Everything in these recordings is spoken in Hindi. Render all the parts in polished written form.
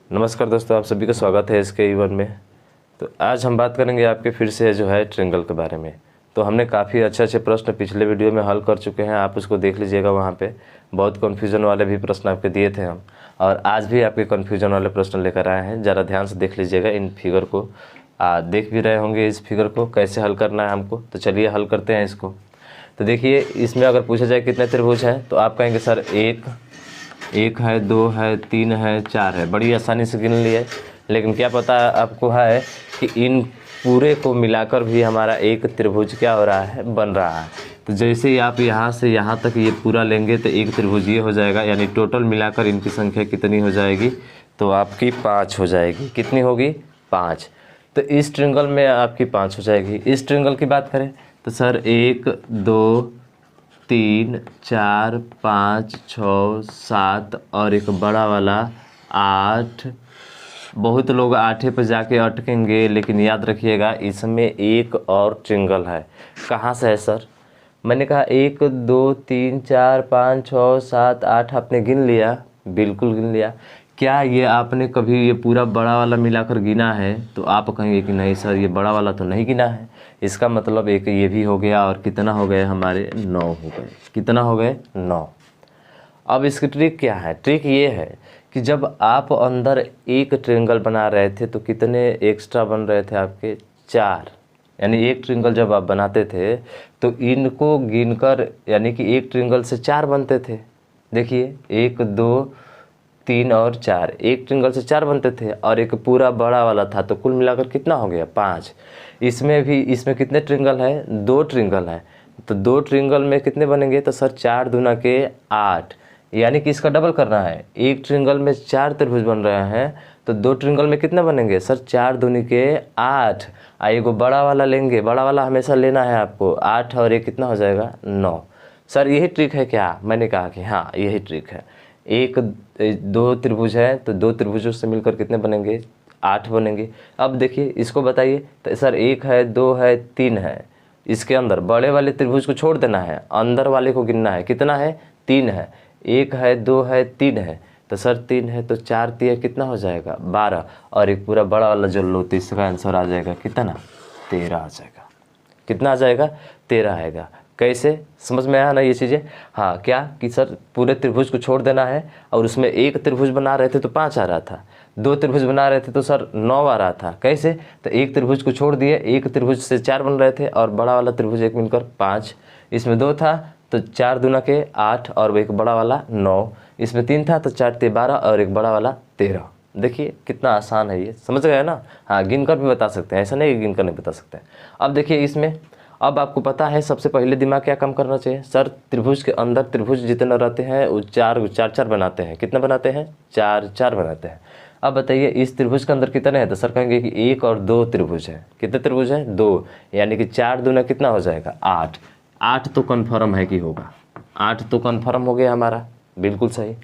नमस्कार दोस्तों, आप सभी का स्वागत है इसके ईवन में। तो आज हम बात करेंगे आपके फिर से जो है ट्रायंगल के बारे में। तो हमने काफ़ी अच्छे प्रश्न पिछले वीडियो में हल कर चुके हैं, आप उसको देख लीजिएगा। वहाँ पे बहुत कन्फ्यूजन वाले भी प्रश्न आपके दिए थे हम, और आज भी आपके कन्फ्यूजन वाले प्रश्न लेकर आए हैं। ज़रा ध्यान से देख लीजिएगा इन फिगर को। देख भी रहे होंगे इस फिगर को कैसे हल करना है हमको। तो चलिए हल करते हैं इसको। तो देखिए, इसमें अगर पूछा जाए कितने त्रिभुज हैं तो आप कहेंगे सर एक है, 2 है, 3 है, 4 है। बड़ी आसानी से गिन लिए, लेकिन क्या पता आपको है कि इन पूरे को मिलाकर भी हमारा एक त्रिभुज क्या हो रहा है, बन रहा है। तो जैसे ही आप यहाँ से यहाँ तक ये पूरा लेंगे तो एक त्रिभुज ये हो जाएगा, यानी टोटल मिलाकर इनकी संख्या कितनी हो जाएगी तो आपकी 5 हो जाएगी। कितनी होगी? 5। तो इस ट्रायंगल में आपकी 5 हो जाएगी। इस ट्रायंगल की बात करें तो सर 1, 2, 3, 4, 5, 6, 7 और एक बड़ा वाला 8। बहुत लोग 8 पे जाके अटकेंगे, लेकिन याद रखिएगा इसमें एक और ट्रायंगल है। कहाँ से है सर? मैंने कहा 1, 2, 3, 4, 5, 6, 7, 8 आपने गिन लिया, बिल्कुल गिन लिया। क्या ये आपने कभी ये पूरा बड़ा वाला मिलाकर गिना है? तो आप कहेंगे कि नहीं सर, ये बड़ा वाला तो नहीं गिना है। इसका मतलब एक ये भी हो गया, और कितना हो गए हमारे? 9 हो गए। कितना हो गए? 9। अब इसकी ट्रिक क्या है? ट्रिक ये है कि जब आप अंदर एक ट्रायंगल बना रहे थे तो कितने एक्स्ट्रा बन रहे थे आपके? 4। यानी एक ट्रायंगल जब आप बनाते थे तो इनको गिनकर, यानी कि एक ट्रायंगल से 4 बनते थे। देखिए 1, 2, 3 और 4, एक ट्रायंगल से 4 बनते थे, और एक पूरा बड़ा वाला था, तो कुल मिलाकर कितना हो गया? 5। इसमें कितने ट्रायंगल है? 2 ट्रायंगल है। तो 2 ट्रायंगल में कितने बनेंगे? तो सर 4 दूना के 8, यानी कि इसका डबल करना है। एक ट्रायंगल में 4 त्रिभुज बन रहे हैं, तो 2 ट्रायंगल में कितने बनेंगे? सर 4 दूनी के 8। एगो बड़ा वाला लेंगे, बड़ा वाला हमेशा लेना है आपको। 8 और 1 कितना हो जाएगा? 9। सर यही ट्रिक है क्या? मैंने कहा कि हाँ यही ट्रिक है। 2 त्रिभुज है तो 2 त्रिभुजों से मिलकर कितने बनेंगे? 8 बनेंगे। अब देखिए इसको बताइए। तो सर 1 है, 2 है, 3 है। इसके अंदर बड़े वाले त्रिभुज को छोड़ देना है, अंदर वाले को गिनना है। कितना है? 3 है। 1 है, 2 है, 3 है। तो सर 3 है तो 4 3 कितना हो जाएगा? 12। और एक पूरा बड़ा वाला जो लो तो इसका आंसर आ जाएगा कितना? 13 आ जाएगा। कितना आ जाएगा? 13 आएगा। कैसे? समझ में आया ना ये चीज़ें? हाँ, क्या कि सर पूरे त्रिभुज को छोड़ देना है, और उसमें एक त्रिभुज बना रहे थे तो 5 आ रहा था, 2 त्रिभुज बना रहे थे तो सर 9 आ रहा था। कैसे? तो एक त्रिभुज को छोड़ दिए, एक त्रिभुज से 4 बन रहे थे, और बड़ा वाला त्रिभुज एक मिलकर 5। इसमें 2 था तो 4 दूना के 8, और एक बड़ा वाला 9। इसमें 3 था तो 4 ते 12, और एक बड़ा वाला 13। देखिए कितना आसान है ये, समझ गए ना? हाँ, गिन कर भी बता सकते हैं, ऐसा नहीं कि गिन कर नहीं बता सकते हैं। अब देखिए इसमें, अब आपको पता है सबसे पहले दिमाग क्या काम करना चाहिए? सर त्रिभुज के अंदर त्रिभुज जितने रहते हैं वो 4 बनाते हैं। कितना बनाते हैं? 4 बनाते हैं। अब बताइए इस त्रिभुज के अंदर कितने हैं? तो सर कहेंगे कि 1 और 2 त्रिभुज है। कितने त्रिभुज है? 2। यानी कि 4 दूना कितना हो जाएगा? 8। 8 तो कन्फर्म है कि होगा। 8 तो कन्फर्म हो गया हमारा, बिल्कुल सही।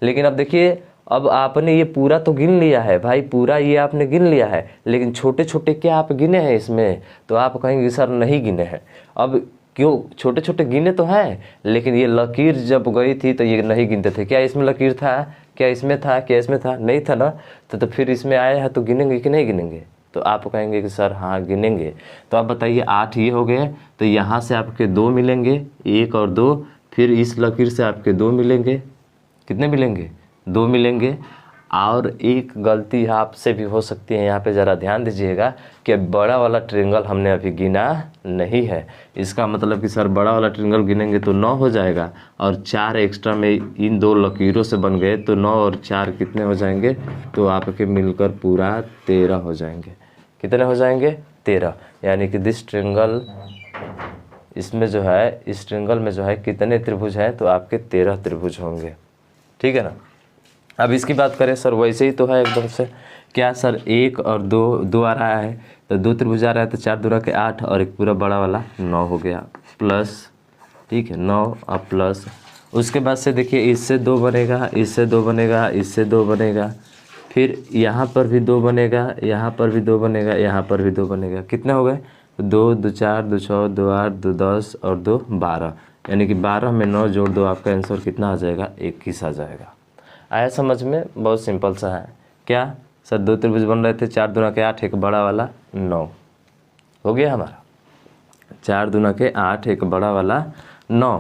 लेकिन अब देखिए, अब आपने ये पूरा तो गिन लिया है भाई, पूरा ये आपने गिन लिया है, लेकिन छोटे छोटे क्या आप गिने हैं इसमें? तो आप कहेंगे सर नहीं गिने हैं। अब क्यों? छोटे छोटे गिने तो हैं, लेकिन ये लकीर जब गई थी तो ये नहीं गिनते थे। क्या इसमें लकीर था? क्या इसमें था? क्या इसमें था? नहीं था ना। तो फिर इसमें आया है तो गिनेंगे कि नहीं गिनेंगे? तो आप कहेंगे कि सर हाँ गिनेंगे। तो आप बताइए 8 ये हो गए, तो यहाँ से आपके 2 मिलेंगे, 1 और 2। फिर इस लकीर से आपके 2 मिलेंगे। कितने मिलेंगे? 2 मिलेंगे। और एक गलती आपसे भी हो सकती है, यहाँ पे ज़रा ध्यान दीजिएगा कि बड़ा वाला ट्रायंगल हमने अभी गिना नहीं है। इसका मतलब कि सर बड़ा वाला ट्रायंगल गिनेंगे तो 9 हो जाएगा, और 4 एक्स्ट्रा में इन 2 लकीरों से बन गए, तो 9 और 4 कितने हो जाएंगे? तो आपके मिलकर पूरा 13 हो जाएंगे। कितने हो जाएंगे? 13। यानी कि दिस ट्रायंगल, इसमें जो है, इस ट्रायंगल में जो है कितने त्रिभुज हैं? तो आपके 13 त्रिभुज होंगे। ठीक है ना? अब इसकी बात करें सर, वैसे ही तो है एकदम से। क्या सर 1 और 2 आ रहा है, तो 2 त्रिभुज आ रहा है, तो 4 दूना के 8, और एक पूरा बड़ा वाला 9 हो गया, प्लस। ठीक है, 9 और प्लस। उसके बाद से देखिए इससे 2 बनेगा, इससे 2 बनेगा, इससे 2 बनेगा, फिर यहाँ पर भी 2 बनेगा, यहाँ पर भी 2 बनेगा, यहाँ पर भी 2 बनेगा। कितने हो गए? 2 2 4 2 6 2 8 2 10 और 2 12। यानी कि 12 में 9 जोड़ दो, आपका आंसर कितना आ जाएगा? 21 आ जाएगा। आया समझ में? बहुत सिंपल सा है। क्या सर 2 त्रिभुज बन रहे थे, 4 दूना के 8, एक बड़ा वाला 9 हो गया हमारा, 4 दूना के 8, एक बड़ा वाला 9।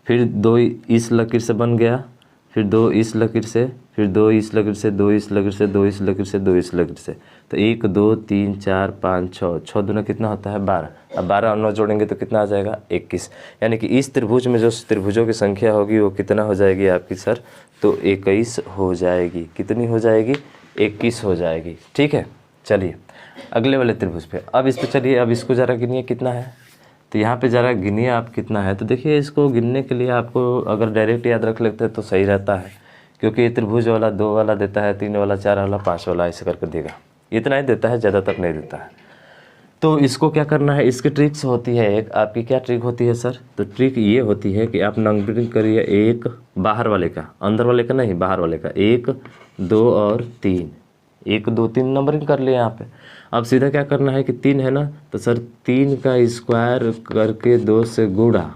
फिर 2 इस लकीर से बन गया, फिर 2 इस लकीर से, फिर 2 इस लकीर से, 2 इस लकीर से, 2 इस लकीर से, 2 इस लकीर से। तो 1 2 3 4 5 6, 6 दूना कितना होता है 12। अब 12 और 9 जोड़ेंगे तो कितना आ जाएगा 21। यानी कि इस त्रिभुज में जो त्रिभुजों की संख्या होगी वो कितना हो जाएगी आपकी सर, तो 21 हो जाएगी। कितनी हो जाएगी, 21 हो जाएगी। ठीक है, चलिए अगले वाले त्रिभुज पे। अब इस पे चलिए, अब इसको ज़रा गिनिए कितना है। तो यहाँ पे ज़रा गिनिए आप कितना है। तो देखिए इसको गिनने के लिए आपको अगर डायरेक्ट याद रख लेते हैं तो सही रहता है, क्योंकि ये त्रिभुज वाला 2 वाला देता है, 3 वाला, 4 वाला, 5 वाला, ऐसे करके देगा। इतना ही देता है, ज़्यादातर नहीं देता है। तो इसको क्या करना है, इसकी ट्रिक्स होती है एक। आपकी क्या ट्रिक होती है सर, तो ट्रिक ये होती है कि आप नंबरिंग करिए, एक बाहर वाले का, अंदर वाले का नहीं, बाहर वाले का, 1 2 और 3, 1 2 3 नंबरिंग कर लिए यहाँ पे। अब सीधा क्या करना है कि 3 है ना, तो सर 3 का स्क्वायर करके 2 से गुणा,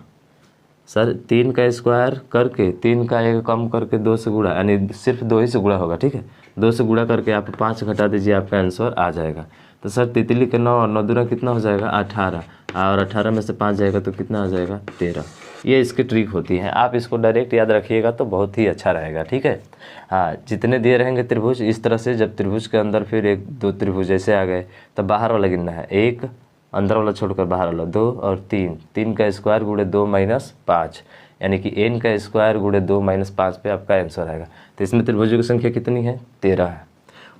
सर 3 का स्क्वायर करके 3 का 1 कम करके 2 से गुणा, यानी सिर्फ 2 ही से गुणा होगा। ठीक है, 2 से गुणा करके आप 5 घटा दीजिए, आपका आंसर आ जाएगा। तो सर तितली के 9 और 9 दूना कितना हो जाएगा 18, और 18 में से 5 जाएगा तो कितना आ जाएगा 13। ये इसकी ट्रिक होती है, आप इसको डायरेक्ट याद रखिएगा तो बहुत ही अच्छा रहेगा। ठीक है, हाँ, जितने दिए रहेंगे त्रिभुज इस तरह से, जब त्रिभुज के अंदर फिर 1 2 त्रिभुज ऐसे आ गए तो बाहर वाला गिनना है, 1 अंदर वाला छोड़कर बाहर वाला, 2 और 3, 3 का स्क्वायर गुणे 2 माइनस 5, यानी कि n का स्क्वायर गुणे 2 माइनस 5 पे आपका आंसर आएगा। तो इसमें त्रिभुजों की संख्या कितनी है 13 है।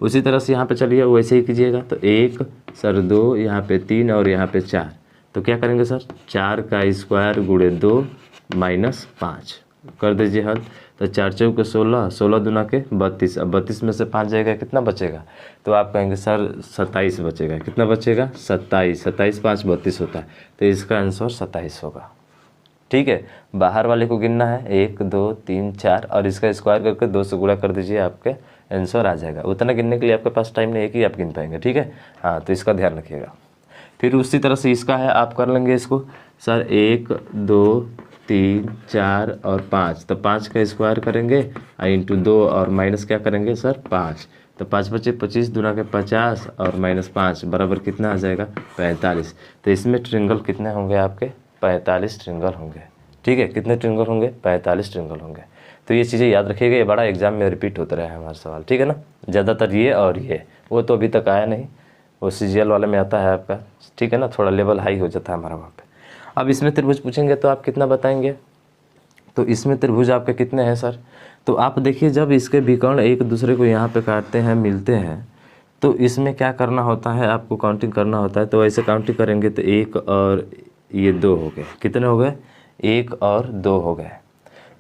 उसी तरह से यहाँ पे चलिए वैसे ही कीजिएगा। तो 1 सर 2, यहाँ पे 3 और यहाँ पे 4, तो क्या करेंगे सर 4 का स्क्वायर गुणे 2 माइनस 5 कर दीजिए हल। तो 4 चौके 16, 16 दूना के 32, अब 32 में से 5 जाएगा कितना बचेगा, तो आप कहेंगे सर 27 बचेगा। कितना बचेगा 27, 27 5 32 होता है, तो इसका आंसर 27 होगा। ठीक है, बाहर वाले को गिनना है 1 2 3 4 और इसका स्क्वायर करके 2 से गुणा कर दीजिए, आपके आंसर आ जाएगा। उतना गिनने के लिए आपके पास टाइम नहीं है कि आप गिन पाएंगे। ठीक है, हाँ, तो इसका ध्यान रखिएगा। फिर उसी तरह से इसका है, आप कर लेंगे इसको सर 1 2 3 4 और 5, तो 5 का स्क्वायर करेंगे इंटू 2 और माइनस क्या करेंगे सर 5, तो 5 बचे 25 दूना के 50 और माइनस 5 बराबर कितना आ जाएगा 45। तो इसमें ट्रिंगल कितने होंगे आपके 45 ट्रिंगल होंगे। ठीक है, कितने ट्रिंगल होंगे 45 ट्रिंगल होंगे। तो ये चीज़ें याद रखिएगा, ये बड़ा एग्जाम में रिपीट होता रहा है हमारा सवाल। ठीक है ना, ज़्यादातर ये और ये, वो तो अभी तक आया नहीं, वो CGL वाले में आता है आपका। ठीक है ना, थोड़ा लेवल हाई हो जाता है हमारा वहाँ पे। अब इसमें त्रिभुज पूछेंगे तो आप कितना बताएंगे, तो इसमें त्रिभुज आपके कितने हैं सर, तो आप देखिए जब इसके विकर्ण एक दूसरे को यहाँ पे काटते हैं मिलते हैं, तो इसमें क्या करना होता है, आपको काउंटिंग करना होता है। तो ऐसे काउंटिंग करेंगे तो 1 और ये 2 हो गए, कितने हो गए 1 और 2 हो गए।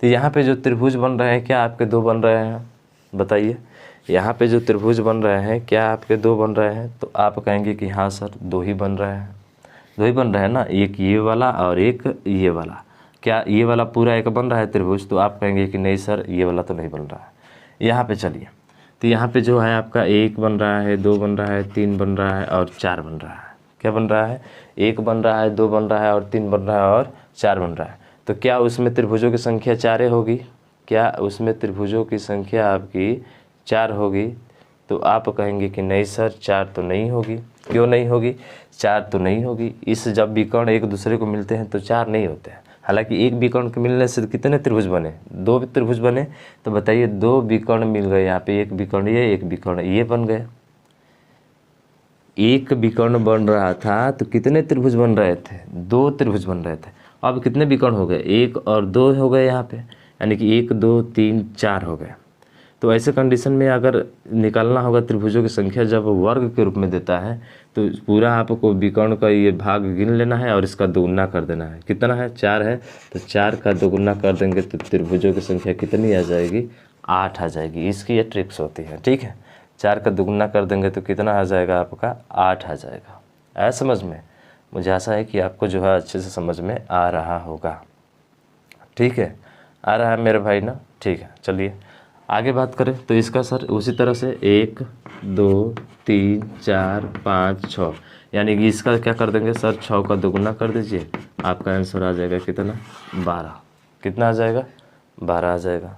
तो यहाँ पे जो त्रिभुज बन रहे हैं क्या आपके 2 बन रहे हैं, बताइए। यहाँ पे जो त्रिभुज बन रहे हैं क्या आपके 2 बन रहे हैं, तो आप कहेंगे कि हाँ सर 2 ही बन रहे हैं, 2 ही बन रहे हैं ना, एक ये वाला और एक ये वाला। क्या ये वाला पूरा एक बन रहा है त्रिभुज, तो आप कहेंगे कि नहीं सर ये वाला तो नहीं बन रहा है। यहाँ पे चलिए, तो यहाँ पे जो है आपका 1 बन रहा है, 2 बन रहा है, 3 बन रहा है और 4 बन रहा है। क्या बन रहा है, 1 बन रहा है, 2 बन रहा है और 3 बन रहा है और 4 बन रहा है। तो क्या उसमें त्रिभुजों की संख्या 4 होगी, क्या उसमें त्रिभुजों की संख्या आपकी 4 होगी, तो आप कहेंगे कि नहीं सर 4 तो नहीं होगी। क्यों नहीं होगी, 4 तो नहीं होगी। इस जब विकर्ण एक दूसरे को मिलते हैं तो 4 नहीं होते हैं। हालांकि एक विकर्ण के मिलने से कितने त्रिभुज बने, 2 त्रिभुज बने। तो बताइए 2 विकर्ण मिल गए यहाँ पे, एक विकर्ण ये, एक विकर्ण ये बन गए। एक विकर्ण बन रहा था तो कितने त्रिभुज बन रहे थे, 2 त्रिभुज बन रहे थे। अब कितने विकर्ण हो गए, 1 और 2 हो गए यहाँ पे, यानी कि 1 2 3 4 हो गए। तो ऐसे कंडीशन में अगर निकालना होगा त्रिभुजों की संख्या जब वर्ग के रूप में देता है, तो पूरा आपको विकर्ण का ये भाग गिन लेना है और इसका दोगुना कर देना है। कितना है 4 है, तो 4 का दोगुना कर देंगे तो त्रिभुजों की संख्या कितनी आ जाएगी 8 आ जाएगी। इसकी ये ट्रिक्स होती है। ठीक है, 4 का दोगुना कर देंगे तो कितना आ जाएगा आपका 8 आ जाएगा। आया समझ में, मुझे आशा है कि आपको जो है अच्छे से समझ में आ रहा होगा। ठीक है, आ रहा है मेरे भाई ना। ठीक है, चलिए आगे बात करें। तो इसका सर उसी तरह से 1 2 3 4 5 6, यानी कि इसका क्या कर देंगे सर 6 का दोगुना कर दीजिए, आपका आंसर आ जाएगा कितना 12। कितना आ जाएगा 12 आ जाएगा।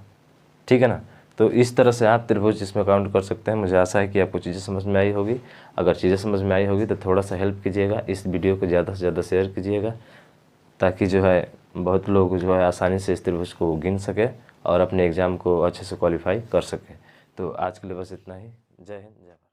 ठीक है ना, तो इस तरह से आप त्रिभुज इसमें काउंट कर सकते हैं। मुझे आशा है कि आपको चीज़ें समझ में आई होगी। अगर चीज़ें समझ में आई होगी तो थोड़ा सा हेल्प कीजिएगा, इस वीडियो को ज़्यादा से ज़्यादा शेयर कीजिएगा, ताकि जो है बहुत लोग जो है आसानी से इस त्रिभुज को गिन सके और अपने एग्ज़ाम को अच्छे से क्वालिफाई कर सके। तो आज के लिए बस इतना ही। जय हिंद, जय भारत।